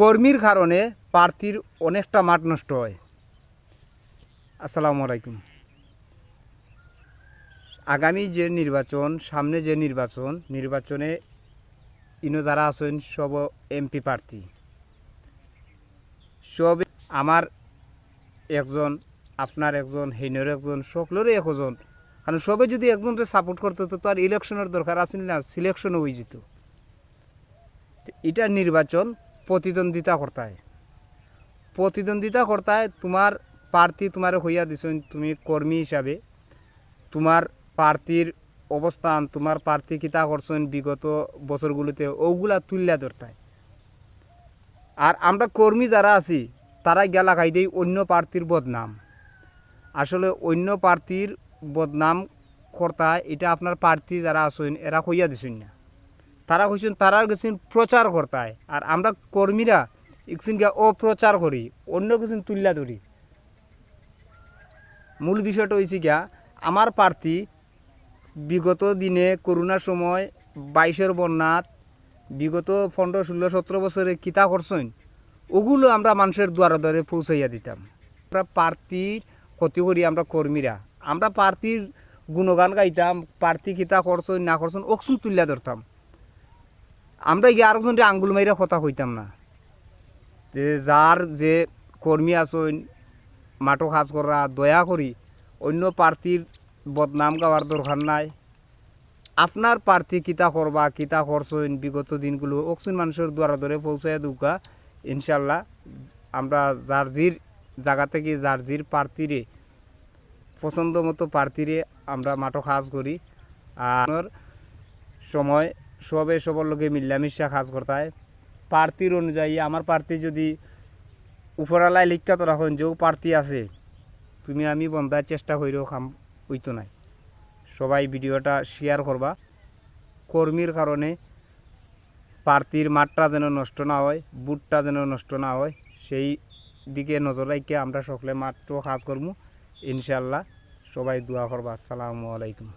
কর্মীর কারণে প্রার্থীর অনেকটা মাঠ নষ্ট হয়। আসসালামু আলাইকুম। আগামী যে নির্বাচন, সামনে যে নির্বাচনে ইনো যারা আছেন সব এমপি প্রার্থী, সব আমার একজন, আপনার একজন, হেনর একজন, সকলেরই একজন। কারণ সবে যদি একজনকে সাপোর্ট করতে তো আর ইলেকশনের দরকার আছে না, সিলেকশনও হয়ে যেত। এটা নির্বাচন প্রতিদ্বন্দ্বিতা করতায় তোমার প্রার্থী তোমার হইয়া দিছেন, তুমি কর্মী হিসাবে তোমার প্রার্থীর অবস্থান, তোমার প্রার্থী কিতা করছেন বিগত বছরগুলোতে, ওগুলা তুললা ধরতায়। আর আমরা কর্মী যারা আছি তারা গেলা খাই দেই অন্য প্রার্থীর বদনাম। আসলে অন্য প্রার্থীর বদনাম করতায়, এটা আপনার প্রার্থী যারা আছেন এরা হইয়া দিছেন না, তারা কইছেন তারা গেছেন প্রচার করতায়। আর আমরা কর্মীরা একদিন গিয়া অপ্রচার করি, অন্য কিছু তুললা ধরি। মূল বিষয়টা হয়েছে গিয়া আমার প্রার্থী বিগত দিনে করোনার সময় 22-এর বন্যাত, বিগত 15, 16, 17 বছরে কিতা করছেন ওগুলো আমরা মানুষের দ্বারে দ্বারে পৌঁছাইয়া দিতাম। আমরা প্রার্থীর ক্ষতি করি, আমরা কর্মীরা আমরা প্রার্থীর গুণগান গাইতাম, প্রার্থী কিতা করছেন না করছেন অকসুন তুলিয়া ধরতাম। আমরা গিয়ে আরেকজনকে আঙ্গুল মাইরা কথা হইতাম না যে যার যে কর্মী আছেন মাঠো কাজ করা, দয়া করি অন্য প্রার্থীর বদনাম গাওয়ার দরকার নাই। আপনার প্রার্থী কিতা করবা, কিতা করছেন বিগত দিনগুলো অকসুন মানুষের দ্বারা ধরে পৌঁছায় দুকা। ইনশাল্লাহ আমরা জার্জির জায়গা থেকে জার্জির প্রার্থীরে, পছন্দ মতো প্রার্থীরে আমরা মাঠো কাজ করি। আর সময় সবে সবার লোকে মিল্লামিশা কাজ করতায় প্রার্থীর অনুযায়ী। আমার প্রার্থী যদি উপরালায় লিখা তো রাখেন যেও প্রার্থী আছে তুমি আমি বন্ধার চেষ্টা করেও কাম হইতো নাই। সবাই ভিডিওটা শেয়ার করবা। কর্মীর কারণে প্রার্থীর মাঠটা যেন নষ্ট না হয়, বুটটা যেন নষ্ট না হয়, সেই দিকে নজর রাখে আমরা সকলে মাঠও কাজ করবো ইনশাল্লাহ। সবাই দোয়া করবা। আসসালামু আলাইকুম।